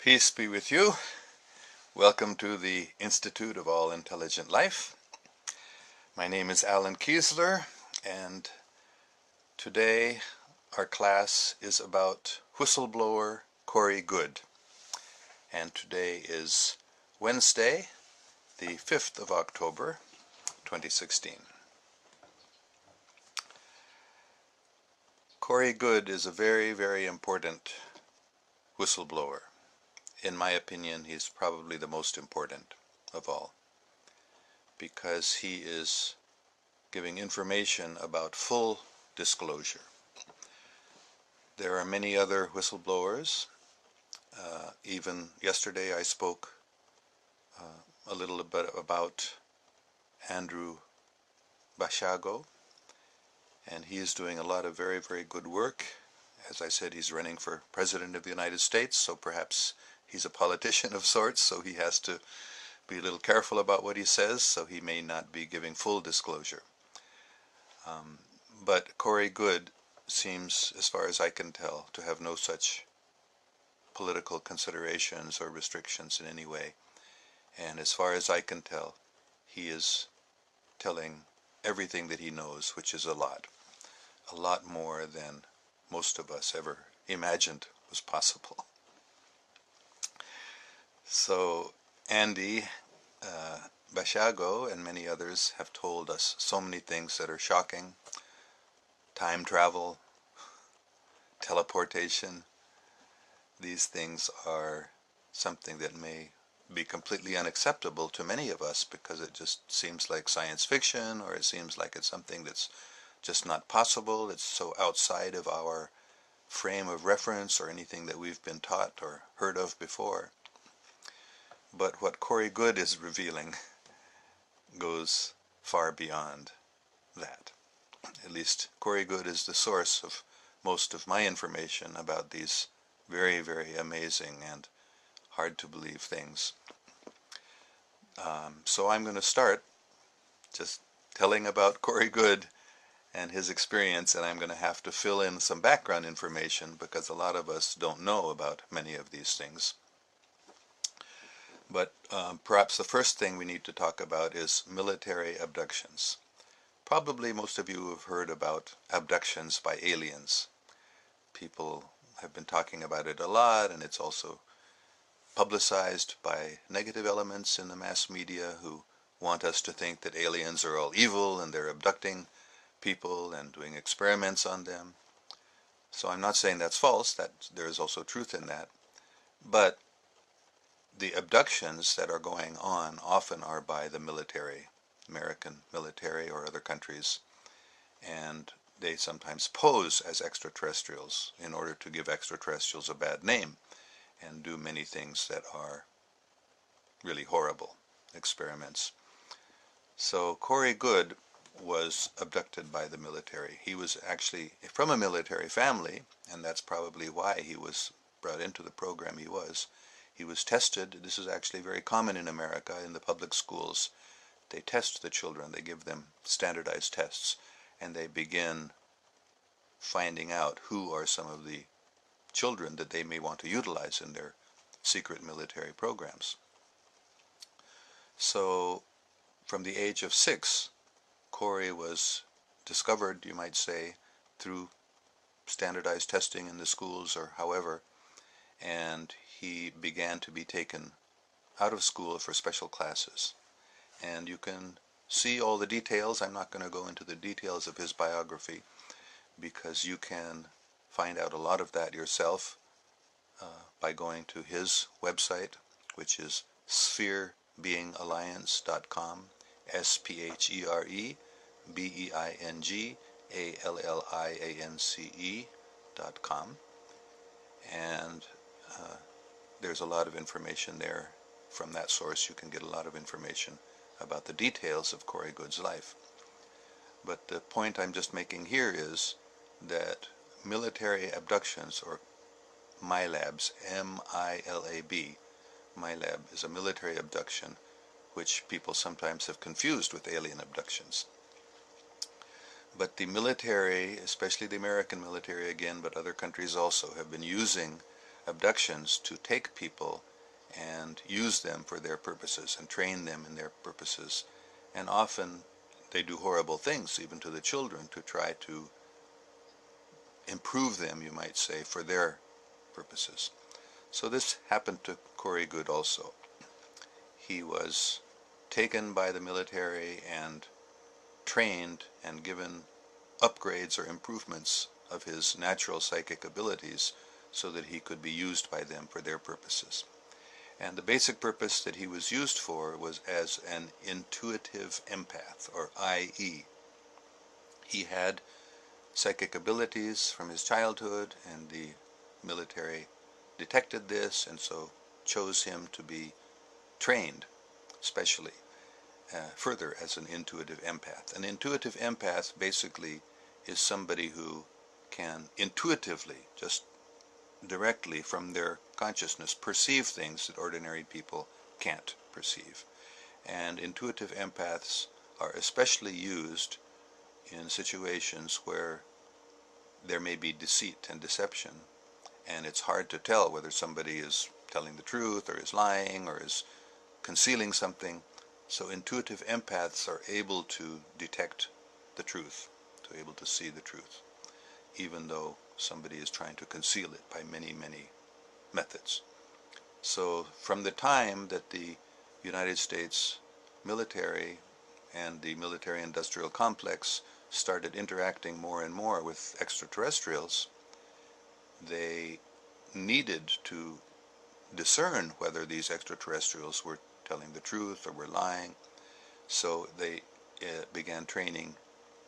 Peace be with you. Welcome to the Institute of All Intelligent Life. My name is Allan Keislar, and today our class is about whistleblower Goode. And today is Wednesday, the 5th of October, 2016. Goode is a very, very important whistleblower. In my opinion, he's probably the most important of all, because he is giving information about full disclosure. There are many other whistleblowers. Even yesterday I spoke a little bit about Andrew Bashago, and he is doing a lot of very, very good work. As I said, he's running for President of the United States, so perhaps he's a politician of sorts, so he has to be a little careful about what he says, so he may not be giving full disclosure. But Goode seems, as far as I can tell, to have no such political considerations or restrictions in any way. And as far as I can tell, he is telling everything that he knows, which is a lot more than most of us ever imagined was possible. So Andy Bashago and many others have told us so many things that are shocking. Time travel, teleportation. These things are something that may be completely unacceptable to many of us because it just seems like science fiction, or it seems like it's something that's just not possible. It's so outside of our frame of reference or anything that we've been taught or heard of before. But what Goode is revealing goes far beyond that. At least Goode is the source of most of my information about these very, very amazing and hard to believe things. So I'm going to start just telling about Goode and his experience, and I'm going to have to fill in some background information because a lot of us don't know about many of these things. But perhaps the first thing we need to talk about is military abductions. Probably most of you have heard about abductions by aliens. People have been talking about it a lot, and it's also publicized by negative elements in the mass media who want us to think that aliens are all evil and they're abducting people and doing experiments on them. So I'm not saying that's false, that there is also truth in that. But the abductions that are going on often are by the military, American military or other countries, and they sometimes pose as extraterrestrials in order to give extraterrestrials a bad name and do many things that are really horrible experiments. So Goode was abducted by the military. He was actually from a military family, and that's probably why he was brought into the program he was. He was tested. This is actually very common in America in the public schools. They test the children. They give them standardized tests, and they begin finding out who are some of the children that they may want to utilize in their secret military programs. So from the age of 6, Corey was discovered, you might say, through standardized testing in the schools or however, and he began to be taken out of school for special classes. And you can see all the details. I'm not going to go into the details of his biography because you can find out a lot of that yourself by going to his website, which is spherebeingalliance.com, spherebeingalliance.com, and there's a lot of information there. From that source you can get a lot of information about the details of Goode's life. But the point I'm just making here is that military abductions, or MILABs, M-I-L-A-B, MILAB is a military abduction, which people sometimes have confused with alien abductions. But the military, especially the American military again, but other countries also, have been using abductions to take people and use them for their purposes and train them in their purposes. And often they do horrible things, even to the children, to try to improve them, you might say, for their purposes. So this happened to Corey Goode also. He was taken by the military and trained and given upgrades or improvements of his natural psychic abilities so that he could be used by them for their purposes. And the basic purpose that he was used for was as an intuitive empath, or IE. He had psychic abilities from his childhood, and the military detected this and so chose him to be trained specially further as an intuitive empath. An intuitive empath basically is somebody who can intuitively, just directly from their consciousness, perceive things that ordinary people can't perceive. And intuitive empaths are especially used in situations where there may be deceit and deception, and it's hard to tell whether somebody is telling the truth or is lying or is concealing something. So intuitive empaths are able to detect the truth, to able to see the truth, even though somebody is trying to conceal it by many, many methods. So from the time that the United States military and the military-industrial complex started interacting more and more with extraterrestrials, they needed to discern whether these extraterrestrials were telling the truth or were lying. So they began training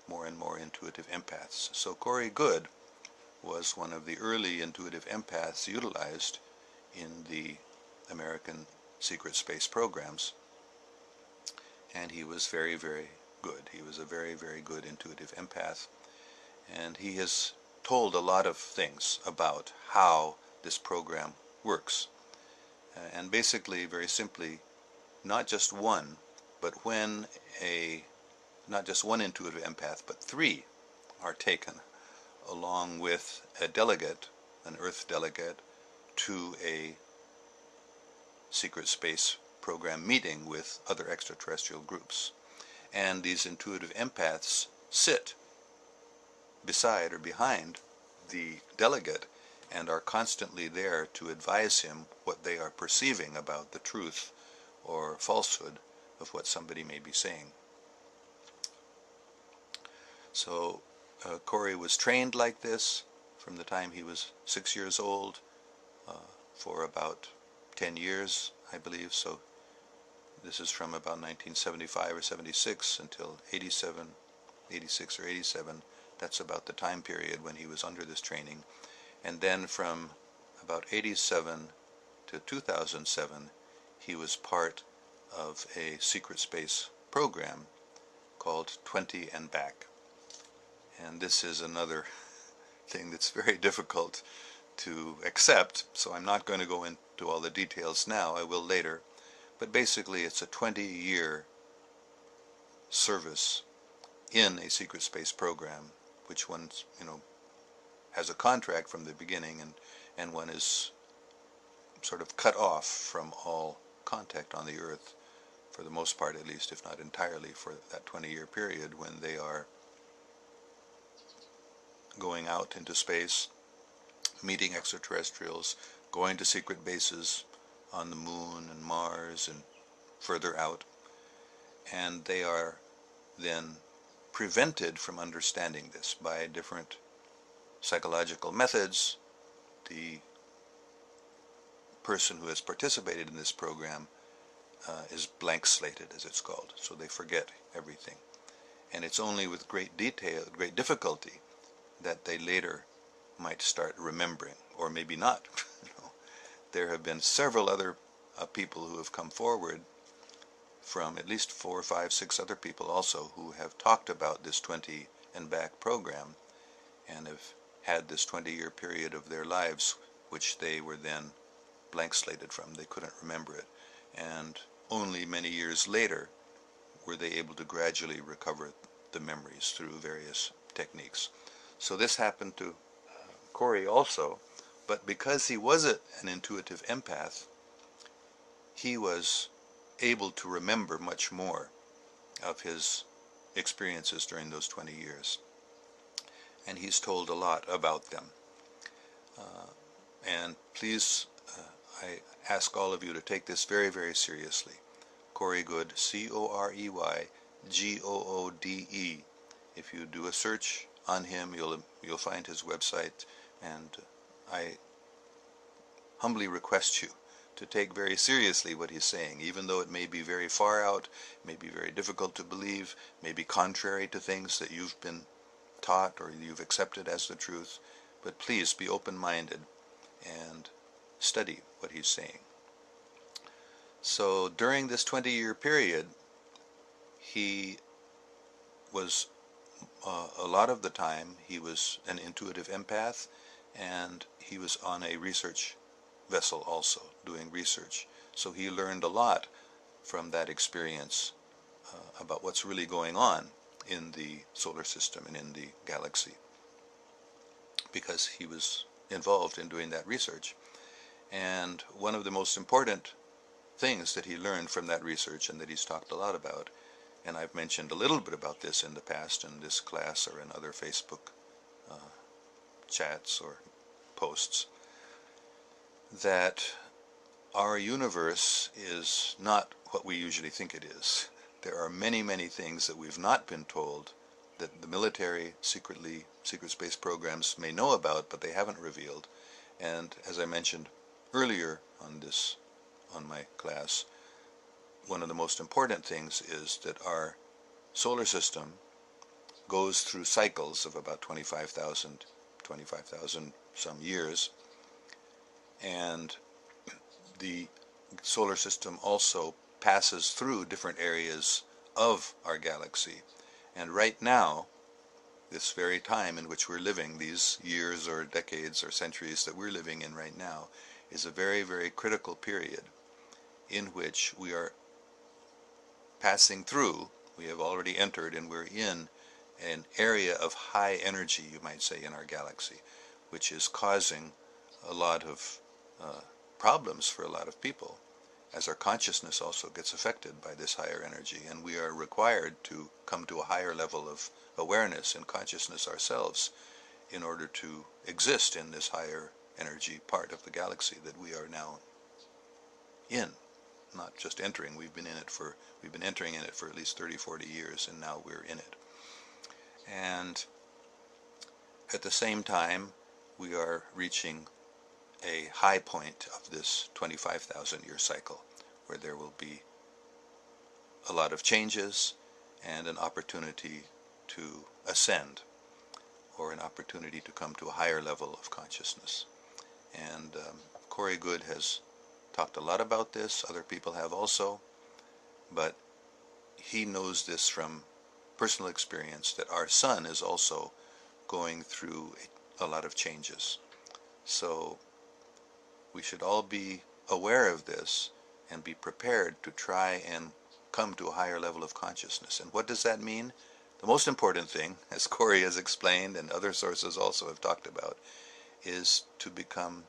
more and more intuitive empaths. So Corey Goode was one of the early intuitive empaths utilized in the American secret space programs, and he was very, very good. He was a very, very good intuitive empath, and he has told a lot of things about how this program works. And basically, very simply, not just one, but when not just one intuitive empath, but three are taken along with a delegate, an Earth delegate, to a secret space program meeting with other extraterrestrial groups. And these intuitive empaths sit beside or behind the delegate and are constantly there to advise him what they are perceiving about the truth or falsehood of what somebody may be saying. So Corey was trained like this from the time he was 6 years old for about 10 years, I believe. So this is from about 1975 or 76 until 87, 86 or 87. That's about the time period when he was under this training. And then from about 87 to 2007, he was part of a secret space program called 20 and Back. And this is another thing that's very difficult to accept, so I'm not going to go into all the details now. I will later. But basically, it's a 20-year service in a secret space program, which one, has a contract from the beginning, and one is sort of cut off from all contact on the Earth, for the most part at least, if not entirely, for that 20-year period when they are going out into space, meeting extraterrestrials, going to secret bases on the Moon and Mars and further out, and they are then prevented from understanding this by different psychological methods. The person who has participated in this program is blank slated, as it's called, so they forget everything. And it's only with great detail, great difficulty, that they later might start remembering, or maybe not. There have been several other people who have come forward, from at least 4, 5, 6 other people also, who have talked about this 20 and Back program and have had this 20-year period of their lives which they were then blank slated from. They couldn't remember it, and only many years later were they able to gradually recover the memories through various techniques. So this happened to Corey also, But because he was an intuitive empath, he was able to remember much more of his experiences during those 20 years. And he's told a lot about them. And please, I ask all of you to take this very, very seriously. Corey Goode, Coreygoode. If you do a search on him, you'll find his website, and I humbly request you to take very seriously what he's saying, even though it may be very far out, may be very difficult to believe, may be contrary to things that you've been taught or you've accepted as the truth. But please be open-minded and study what he's saying. So during this 20-year period, he was, a lot of the time, he was an intuitive empath, and he was on a research vessel also, doing research. So he learned a lot from that experience about what's really going on in the solar system and in the galaxy, because he was involved in doing that research. And one of the most important things that he learned from that research, and that he's talked a lot about, and I've mentioned a little bit about this in the past in this class or in other Facebook chats or posts, that our universe is not what we usually think it is. There are many, many things that we've not been told, that the military, secret space programs may know about, but they haven't revealed. And as I mentioned earlier on my class, one of the most important things is that our solar system goes through cycles of about 25,000 some years, and the solar system also passes through different areas of our galaxy. And right now, this very time in which we're living, these years or decades or centuries that we're living in right now, is a very, very critical period in which we are passing through. We have already entered, and we're in an area of high energy, you might say, in our galaxy, which is causing a lot of problems for a lot of people, as our consciousness also gets affected by this higher energy, and we are required to come to a higher level of awareness and consciousness ourselves in order to exist in this higher energy part of the galaxy that we are now in. Not just entering, we've been entering in it for at least 30-40 years, and now we're in it. And at the same time, we are reaching a high point of this 25,000-year cycle, where there will be a lot of changes and an opportunity to ascend, or an opportunity to come to a higher level of consciousness. And Corey Goode has talked a lot about this. Other people have also, but he knows this from personal experience, that our sun is also going through a lot of changes. So we should all be aware of this and be prepared to try and come to a higher level of consciousness. And what does that mean? The most important thing, as Corey has explained and other sources also have talked about, is to become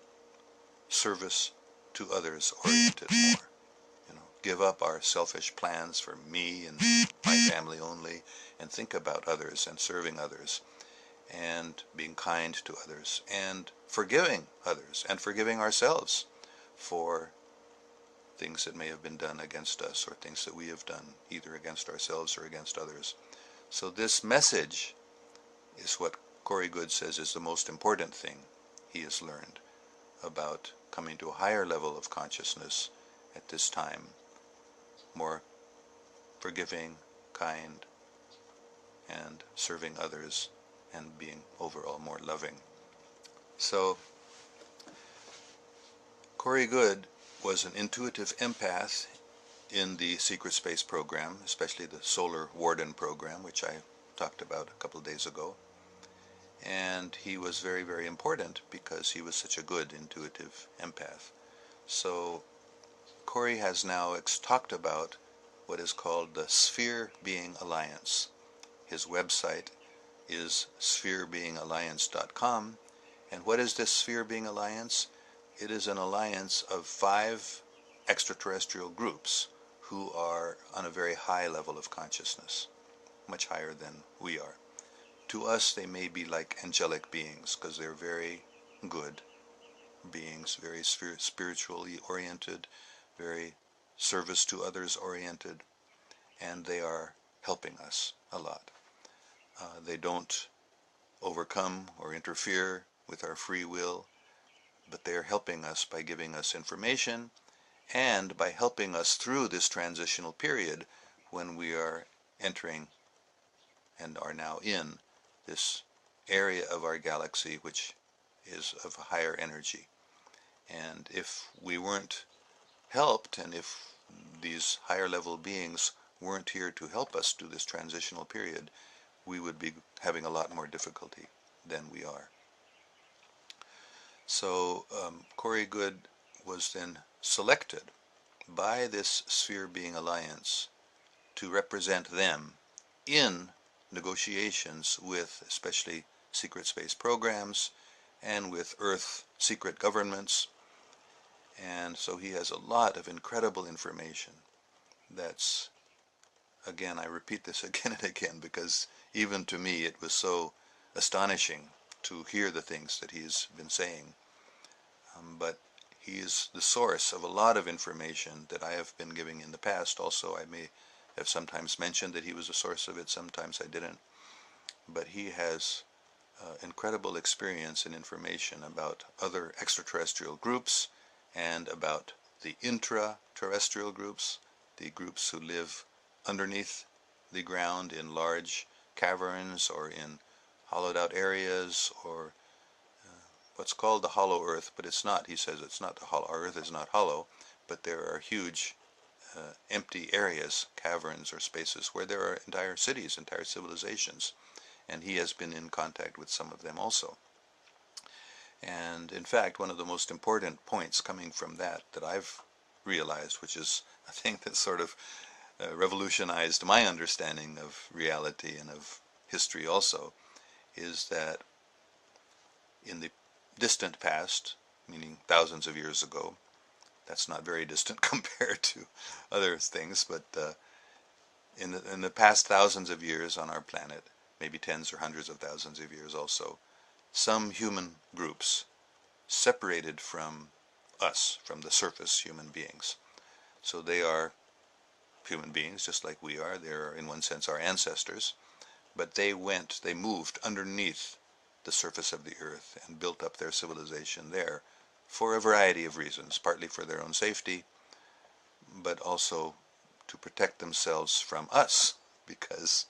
service to others oriented more. Give up our selfish plans for me and my family only, and think about others and serving others, and being kind to others, and forgiving others, and forgiving ourselves for things that may have been done against us, or things that we have done either against ourselves or against others. So this message is what Corey Goode says is the most important thing he has learned about coming to a higher level of consciousness at this time, more forgiving, kind, and serving others, and being overall more loving. So Corey Goode was an intuitive empath in the secret space program, especially the Solar Warden program, which I talked about a couple of days ago. And he was very, very important because he was such a good intuitive empath. So Corey has now talked about what is called the Sphere Being Alliance. His website is spherebeingalliance.com, And what is this sphere being alliance? It is an alliance of 5 extraterrestrial groups who are on a very high level of consciousness, much higher than we are. To us, they may be like angelic beings because they're very good beings, very spiritually oriented, very service to others oriented, and they are helping us a lot. They don't overcome or interfere with our free will, but they are helping us by giving us information and by helping us through this transitional period when we are entering and are now in this area of our galaxy which is of higher energy. And if we weren't helped, and if these higher level beings weren't here to help us do this transitional period, we would be having a lot more difficulty than we are. So Corey Goode was then selected by this Sphere Being Alliance to represent them in negotiations with especially secret space programs and with Earth secret governments. And so he has a lot of incredible information that's, again, I repeat this again and again because even to me it was so astonishing to hear the things that he's been saying. But he is the source of a lot of information that I have been giving in the past. Also, I may have sometimes mentioned that he was a source of it, sometimes I didn't. But he has incredible experience and information about other extraterrestrial groups and about the intraterrestrial groups, the groups who live underneath the ground in large caverns or in hollowed out areas, or what's called the hollow earth, but it's not. He says it's not the hollow. Our earth is not hollow, but there are huge empty areas, caverns or spaces where there are entire cities, entire civilizations, and he has been in contact with some of them also. And in fact, one of the most important points coming from that I've realized, which is a thing that sort of revolutionized my understanding of reality and of history also, is that in the distant past, meaning thousands of years ago, that's not very distant compared to other things, but in the past thousands of years on our planet, maybe tens or hundreds of thousands of years also, some human groups separated from us, from the surface human beings. So they are human beings just like we are. They're in one sense our ancestors, but they moved underneath the surface of the earth and built up their civilization there for a variety of reasons, partly for their own safety, but also to protect themselves from us, because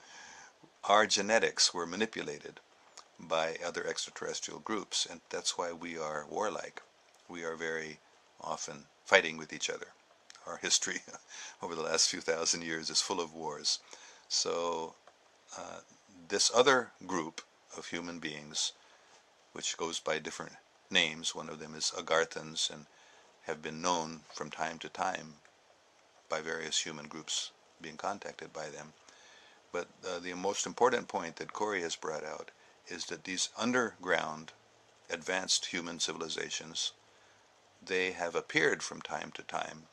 our genetics were manipulated by other extraterrestrial groups, and that's why we are warlike. We are very often fighting with each other. Our history over the last few thousand years is full of wars. So this other group of human beings, which goes by different names, one of them is Agarthans, and have been known from time to time by various human groups being contacted by them. But the most important point that Corey has brought out is that these underground advanced human civilizations, they have appeared from time to time,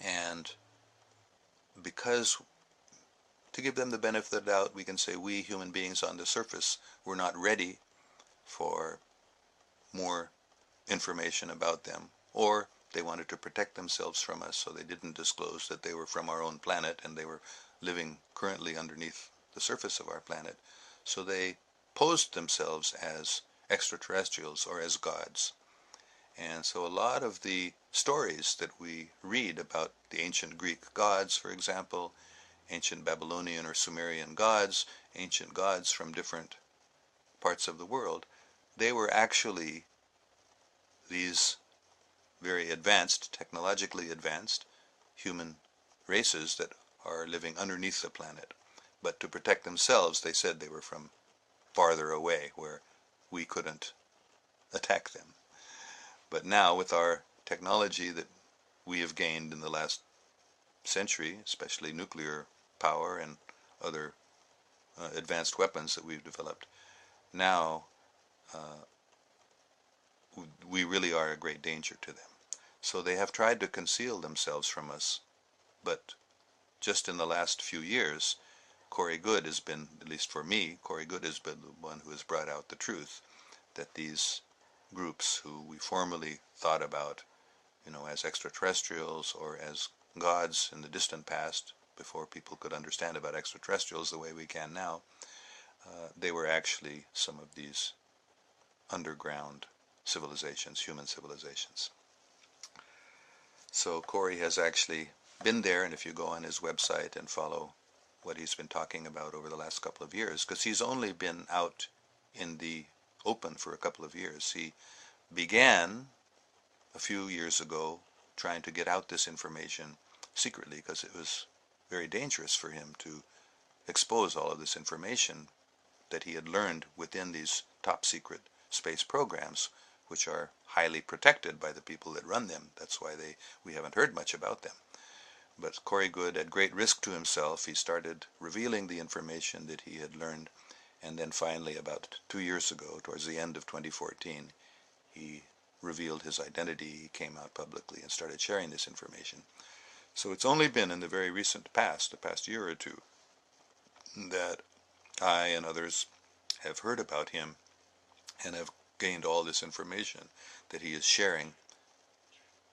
and because, to give them the benefit of the doubt, we can say we human beings on the surface were not ready for more information about them, or they wanted to protect themselves from us, so they didn't disclose that they were from our own planet and they were living currently underneath the surface of our planet. So they posed themselves as extraterrestrials or as gods. And so a lot of the stories that we read about the ancient Greek gods, for example, ancient Babylonian or Sumerian gods, ancient gods from different parts of the world, they were actually these very advanced, technologically advanced human races that are living underneath the planet. But to protect themselves, they said they were from farther away where we couldn't attack them. But now with our technology that we have gained in the last century, especially nuclear power and other advanced weapons that we've developed, now we really are a great danger to them. So they have tried to conceal themselves from us, but just in the last few years, Goode has been, at least for me, Goode has been the one who has brought out the truth that these groups who we formerly thought about, as extraterrestrials or as gods in the distant past, before people could understand about extraterrestrials the way we can now, they were actually some of these underground civilizations, human civilizations. So Corey has actually been there, and if you go on his website and follow what he's been talking about over the last couple of years, because he's only been out in the open for a couple of years. He began a few years ago trying to get out this information secretly because it was very dangerous for him to expose all of this information that he had learned within these top secret space programs, which are highly protected by the people that run them. That's why we haven't heard much about them. But Goode, at great risk to himself, he started revealing the information that he had learned, and then finally, about 2 years ago, towards the end of 2014, he revealed his identity. He came out publicly and started sharing this information. So it's only been in the very recent past, the past year or two, that I and others have heard about him and have gained all this information that he is sharing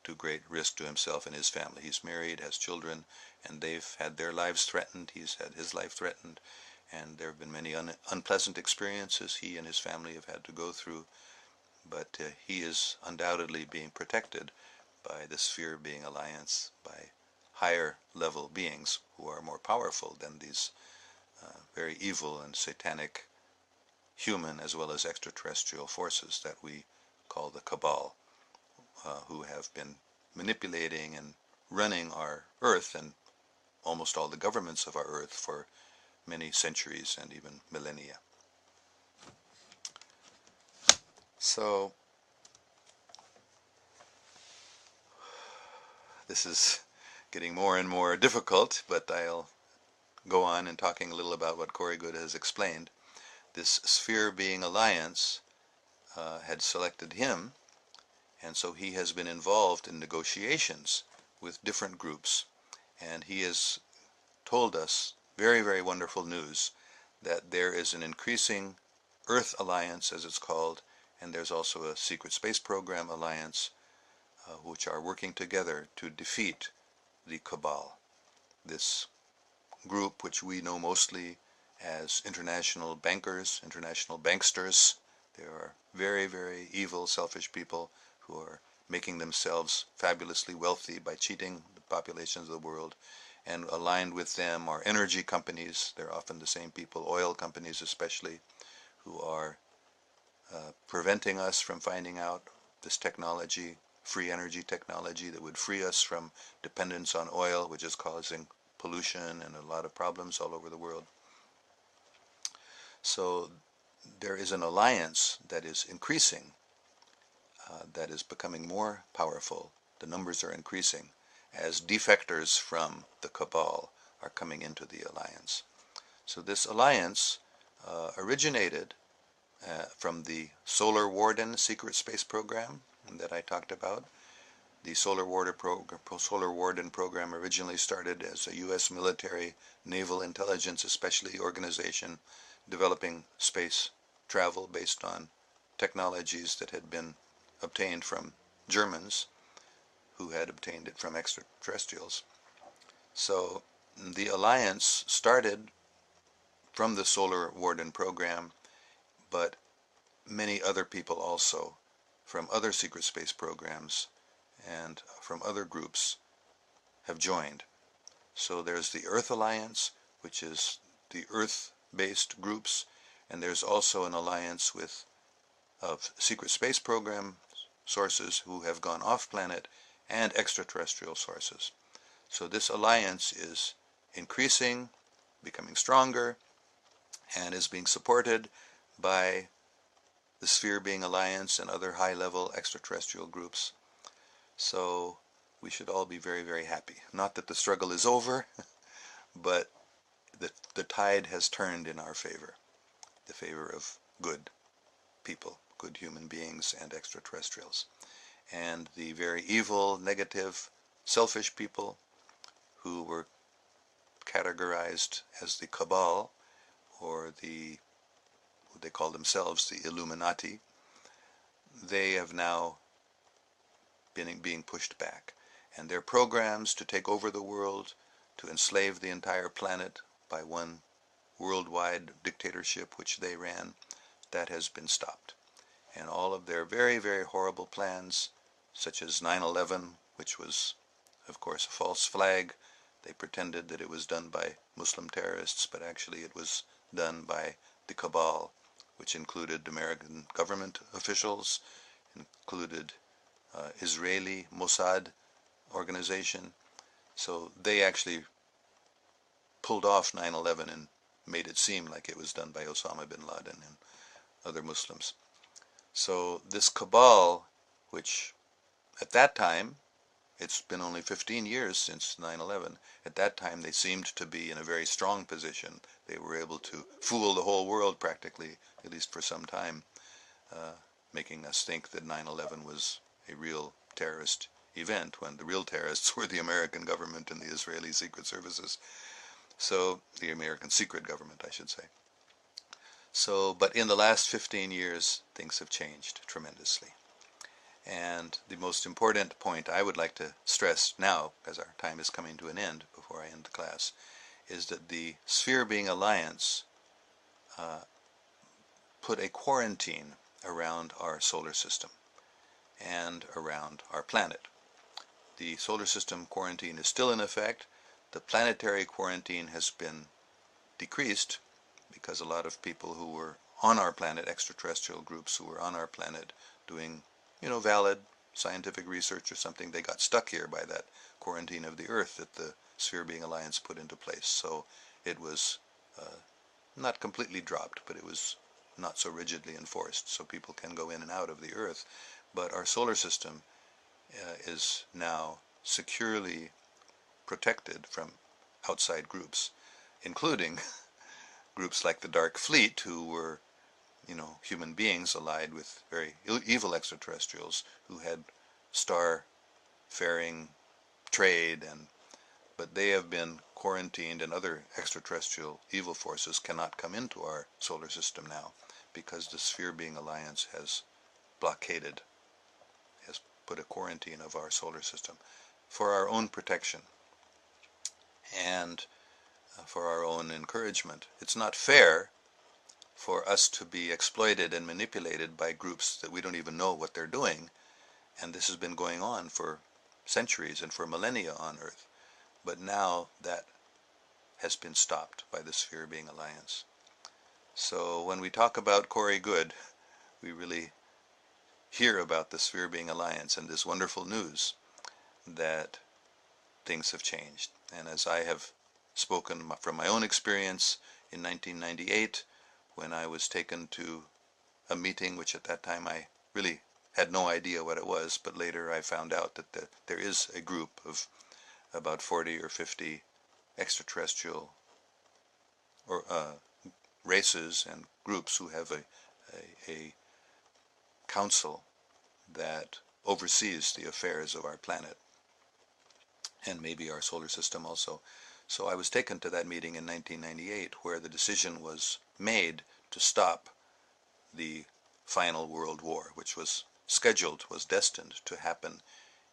to great risk to himself and his family. He's married, has children, and they've had their lives threatened. He's had his life threatened, and there have been many unpleasant experiences he and his family have had to go through, but he is undoubtedly being protected by the sphere being alliance, by higher level beings who are more powerful than these very evil and satanic human as well as extraterrestrial forces that we call the Cabal, who have been manipulating and running our Earth and almost all the governments of our Earth for many centuries and even millennia. So this is getting more and more difficult, but I'll go on in talking a little about what Goode has explained. This sphere being alliance had selected him, and so he has been involved in negotiations with different groups, and he has told us very, very wonderful news that there is an increasing Earth Alliance, as it's called, and there's also a secret space program alliance, which are working together to defeat the Cabal, this group which we know mostly as international bankers, international banksters. They are very, very evil, selfish people who are making themselves fabulously wealthy by cheating the populations of the world. And aligned with them are energy companies. They're often the same people, oil companies especially, who are preventing us from finding out this technology, free energy technology that would free us from dependence on oil, which is causing pollution and a lot of problems all over the world. So there is an alliance that is increasing, that is becoming more powerful. The numbers are increasing as defectors from the Cabal are coming into the alliance. So this alliance originated from the Solar Warden secret space program that I talked about. The Solar Warden program originally started as a U.S. military naval intelligence, especially organization, developing space travel based on technologies that had been obtained from Germans who had obtained it from extraterrestrials. So the alliance started from the Solar Warden program, but many other people also from other secret space programs and from other groups have joined. So there's the Earth Alliance, which is the Earth-based groups, and there's also an alliance of secret space program sources who have gone off-planet and extraterrestrial sources. So this alliance is increasing, becoming stronger, and is being supported by the Sphere Being Alliance and other high-level extraterrestrial groups. So we should all be very, very happy. Not that the struggle is over, but the tide has turned in our favor, the favor of good people good human beings and extraterrestrials. And the very evil, negative, selfish people who were categorized as the Cabal, or what they call themselves, the Illuminati, they have now been being pushed back. And their programs to take over the world, to enslave the entire planet by one worldwide dictatorship which they ran, that has been stopped. And all of their very, very horrible plans, such as 9/11, which was, of course, a false flag. They pretended that it was done by Muslim terrorists, but actually it was done by the Cabal, which included American government officials, included Israeli Mossad organization. So they actually pulled off 9/11 and made it seem like it was done by Osama bin Laden and other Muslims. So this Cabal, which at that time, it's been only 15 years since 9/11, at that time they seemed to be in a very strong position. They were able to fool the whole world practically, at least for some time, making us think that 9/11 was a real terrorist event, when the real terrorists were the American government and the Israeli secret services. So, the American secret government, I should say. So, but in the last 15 years, things have changed tremendously. And the most important point I would like to stress now, as our time is coming to an end before I end the class, is that the Sphere Being Alliance put a quarantine around our solar system and around our planet. The solar system quarantine is still in effect. The planetary quarantine has been decreased because a lot of people who were on our planet, extraterrestrial groups who were on our planet doing, valid scientific research or something, they got stuck here by that quarantine of the Earth that the Sphere Being Alliance put into place. So it was not completely dropped, but it was not so rigidly enforced, so people can go in and out of the Earth. But our solar system is now securely protected from outside groups, including groups like the Dark Fleet, who were, human beings allied with very evil extraterrestrials who had star-faring trade, but they have been quarantined, and other extraterrestrial evil forces cannot come into our solar system now because the Sphere Being Alliance has blockaded, has put a quarantine of our solar system for our own protection and for our own encouragement. It's not fair for us to be exploited and manipulated by groups that we don't even know what they're doing, and this has been going on for centuries and for millennia on Earth. But now that has been stopped by the Sphere Being Alliance. So when we talk about Goode, we really hear about the Sphere Being Alliance and this wonderful news that things have changed. And as I have spoken from my own experience in 1998, when I was taken to a meeting, which at that time I really had no idea what it was, but later I found out that there is a group of about 40 or 50 extraterrestrial or races and groups who have a council that oversees the affairs of our planet and maybe our solar system also. So I was taken to that meeting in 1998 where the decision was made to stop the final World War, which was destined to happen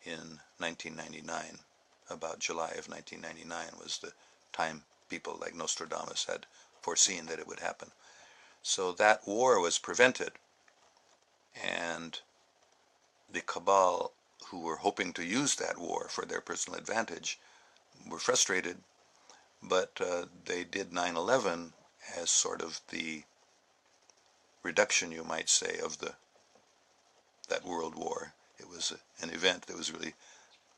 in 1999. About July of 1999 was the time people like Nostradamus had foreseen that it would happen. So that war was prevented, and the Cabal, who were hoping to use that war for their personal advantage, were frustrated, but they did 9/11 as sort of the reduction, you might say, of that World War. It was an event that was really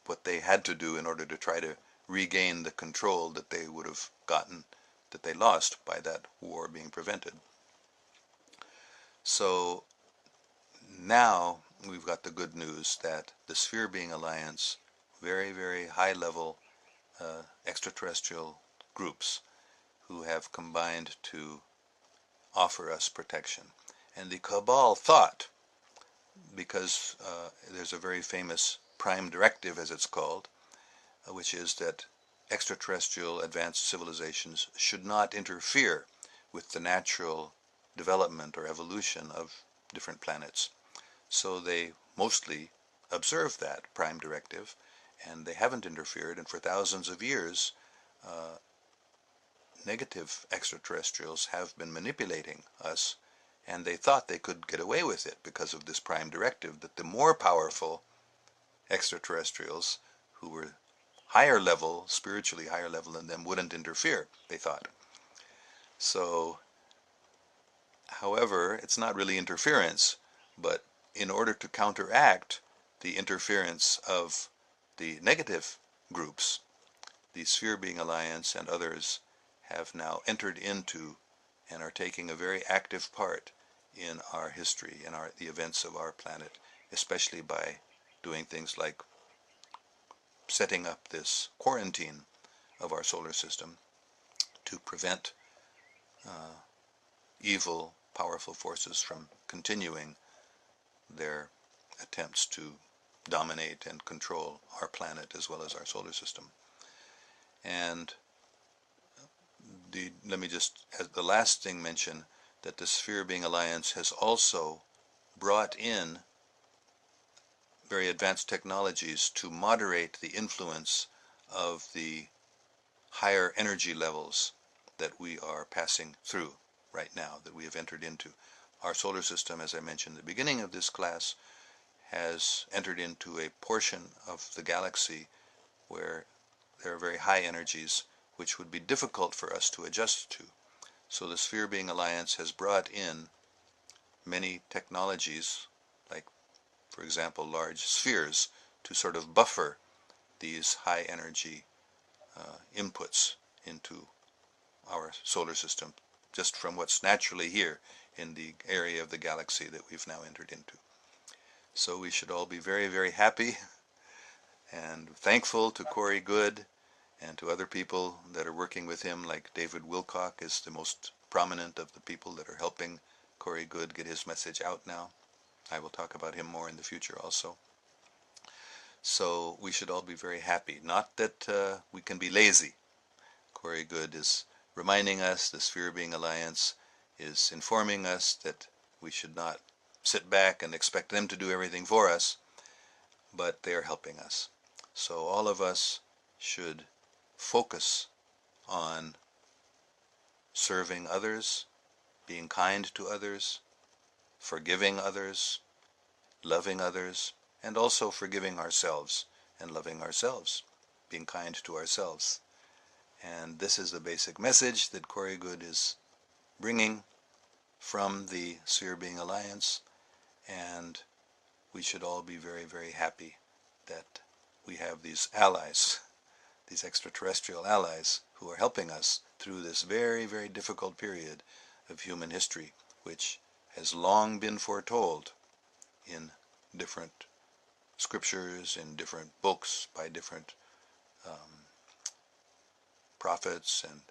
what they had to do in order to try to regain the control that they would have gotten, that they lost by that war being prevented. So now we've got the good news that the Sphere Being Alliance, very, very high-level extraterrestrial groups who have combined to offer us protection. And the Cabal thought because there's a very famous prime directive, as it's called, which is that extraterrestrial advanced civilizations should not interfere with the natural development or evolution of different planets. So they mostly observe that prime directive, and they haven't interfered, and for thousands of years negative extraterrestrials have been manipulating us, and they thought they could get away with it because of this prime directive, that the more powerful extraterrestrials who were higher level, spiritually higher level than them, wouldn't interfere, they thought. So, however, it's not really interference, but in order to counteract the interference of the negative groups, the Sphere Being Alliance and others have now entered into and are taking a very active part in our history and the events of our planet, especially by doing things like setting up this quarantine of our solar system to prevent evil, powerful forces from continuing their attempts to dominate and control our planet as well as our solar system. And let me just, as the last thing, mention that the Sphere Being Alliance has also brought in very advanced technologies to moderate the influence of the higher energy levels that we are passing through right now, that we have entered into. Our solar system, as I mentioned at the beginning of this class, has entered into a portion of the galaxy where there are very high energies which would be difficult for us to adjust to. So the Sphere Being Alliance has brought in many technologies, like, for example, large spheres, to sort of buffer these high energy inputs into our solar system, just from what's naturally here in the area of the galaxy that we've now entered into. So we should all be very, very happy and thankful to Corey Goode and to other people that are working with him, like David Wilcock is the most prominent of the people that are helping Corey Goode get his message out now. I will talk about him more in the future also. So we should all be very happy. Not that we can be lazy. Corey Goode is reminding us, the Sphere Being Alliance is informing us that we should not sit back and expect them to do everything for us, but they are helping us. So all of us should focus on serving others, being kind to others, forgiving others, loving others, and also forgiving ourselves and loving ourselves, being kind to ourselves. And this is the basic message that Corey Goode is bringing from the Sphere Being Alliance, and we should all be very, very happy that we have these allies, these extraterrestrial allies, who are helping us through this very, very difficult period of human history, which has long been foretold in different scriptures, in different books, by different prophets and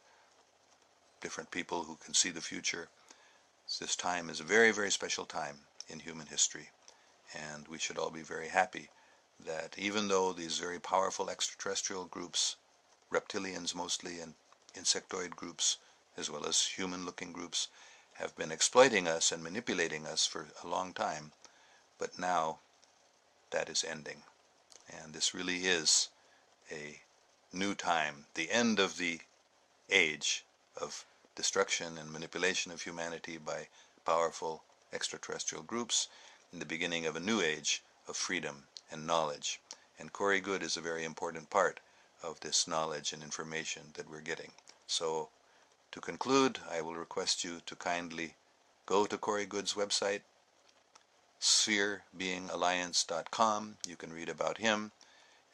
different people who can see the future. This time is a very, very special time in human history, and we should all be very happy that even though these very powerful extraterrestrial groups, reptilians mostly, and insectoid groups, as well as human-looking groups, have been exploiting us and manipulating us for a long time, but now that is ending. And this really is a new time, the end of the age of destruction and manipulation of humanity by powerful extraterrestrial groups, and the beginning of a new age of freedom and knowledge. And Corey Goode is a very important part of this knowledge and information that we're getting. So to conclude, I will request you to kindly go to Corey Goode's website, spherebeingalliance.com. You can read about him,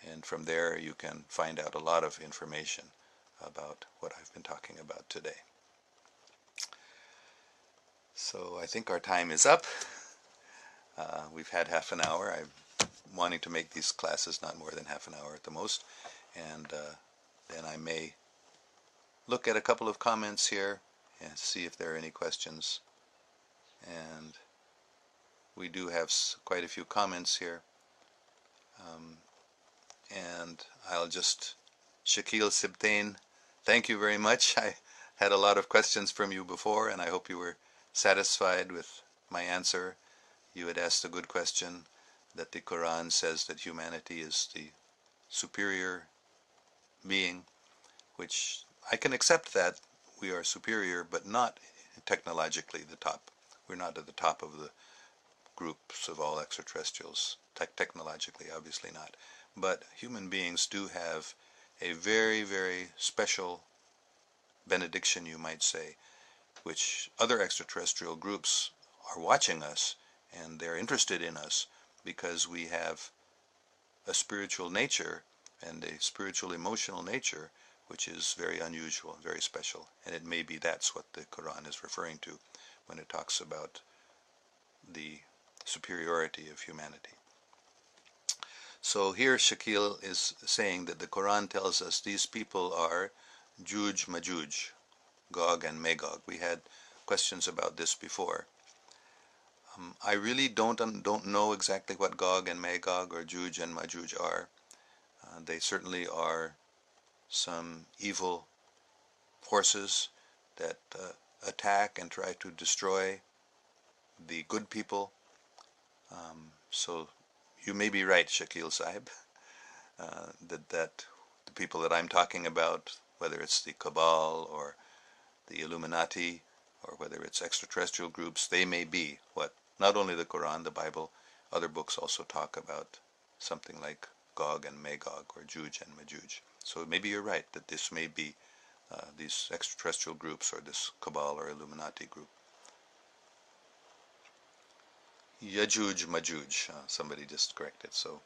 and from there you can find out a lot of information about what I've been talking about today. So I think our time is up. We've had half an hour. I'm wanting to make these classes not more than half an hour at the most, and then I may look at a couple of comments here and see if there are any questions, and we do have quite a few comments here. And I'll just, Shakil Sibtain, thank you very much. I had a lot of questions from you before, and I hope you were satisfied with my answer. You had asked a good question, that the Quran says that humanity is the superior being, which I can accept that we are superior, but not technologically the top. We're not at the top of the groups of all extraterrestrials, technologically, obviously not. But human beings do have a very, very special benediction, you might say, which other extraterrestrial groups are watching us, and they're interested in us because we have a spiritual nature and a spiritual emotional nature which is very unusual, very special. And it may be that's what the Quran is referring to when it talks about the superiority of humanity. So here Shakil is saying that the Quran tells us these people are Juj Majuj, Gog and Magog. We had questions about this before. I really don't know exactly what Gog and Magog or Juj and Majuj are. They certainly are some evil forces that attack and try to destroy the good people. So you may be right, Shakil Sahib, that the people that I'm talking about, whether it's the Cabal or the Illuminati or whether it's extraterrestrial groups, they may be what not only the Quran, the Bible, other books also talk about something like Gog and Magog or Juj and Majuj. So maybe you're right that this may be these extraterrestrial groups or this Cabal or Illuminati group. Yajuj Majuj, somebody just corrected. So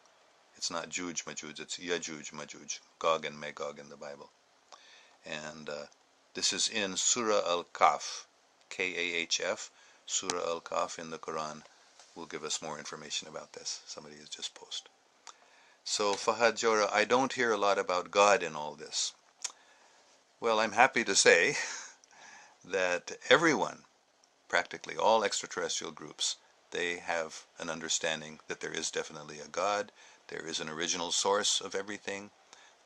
it's not Juj Majuj, it's Yajuj Majuj, Gog and Magog in the Bible. And this is in Surah Al-Kahf, K-A-H-F. Surah Al-Kahf in the Quran will give us more information about this. Somebody has just posted. So Fahad Jora, I don't hear a lot about God in all this. Well, I'm happy to say that everyone, practically all extraterrestrial groups, they have an understanding that there is definitely a God, there is an original source of everything.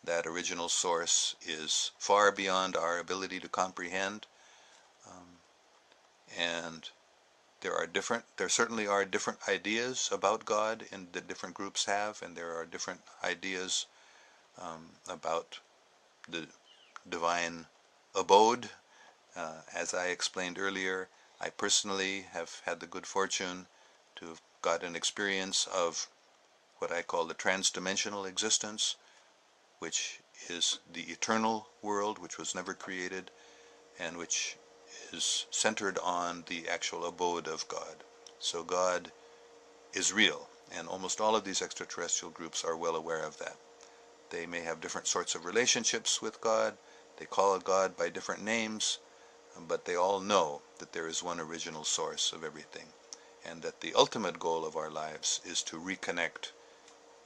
That original source is far beyond our ability to comprehend, and there certainly are different ideas about God and that different groups have, and there are different ideas about the divine abode. As I explained earlier, I personally have had the good fortune to have got an experience of what I call the trans-dimensional existence, which is the eternal world which was never created and which is centered on the actual abode of God. So God is real, and almost all of these extraterrestrial groups are well aware of that. They may have different sorts of relationships with God, they call God by different names, but they all know that there is one original source of everything, and that the ultimate goal of our lives is to reconnect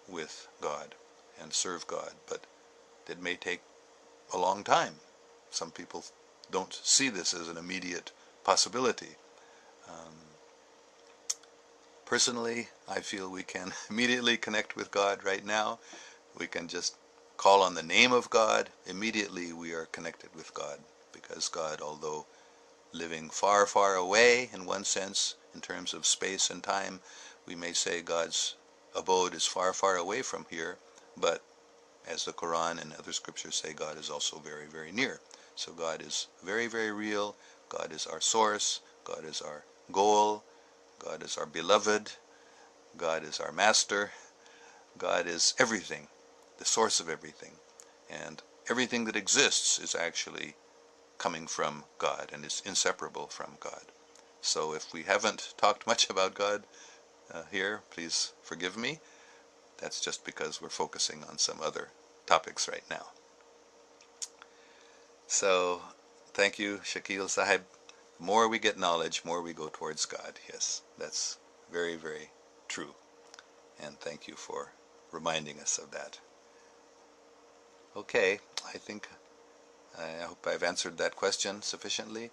with God and serve God, but it may take a long time. Some people don't see this as an immediate possibility. Personally, I feel we can immediately connect with God right now. We can just call on the name of God. Immediately we are connected with God, because God, although living far, far away in one sense, in terms of space and time, we may say God's abode is far, far away from here, but as the Quran and other scriptures say, God is also very, very near. So God is very, very real. God is our source. God is our goal. God is our beloved. God is our master. God is everything, the source of everything. And everything that exists is actually coming from God and is inseparable from God. So if we haven't talked much about God here, please forgive me. That's just because we're focusing on some other topics right now. So, thank you, Shakil Sahib. The more we get knowledge, more we go towards God. Yes, that's very, very true. And thank you for reminding us of that. Okay, I hope I've answered that question sufficiently,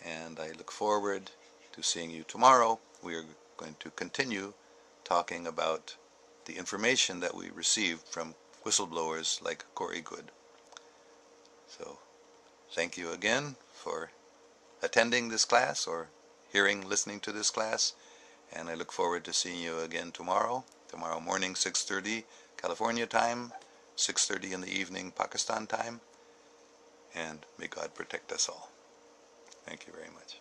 and I look forward to seeing you tomorrow. We are going to continue talking about the information that we received from whistleblowers like Goode. So thank you again for attending this class or listening to this class, and I look forward to seeing you again tomorrow morning, 6:30 California time, 6:30 in the evening Pakistan time, and may God protect us all. Thank you very much.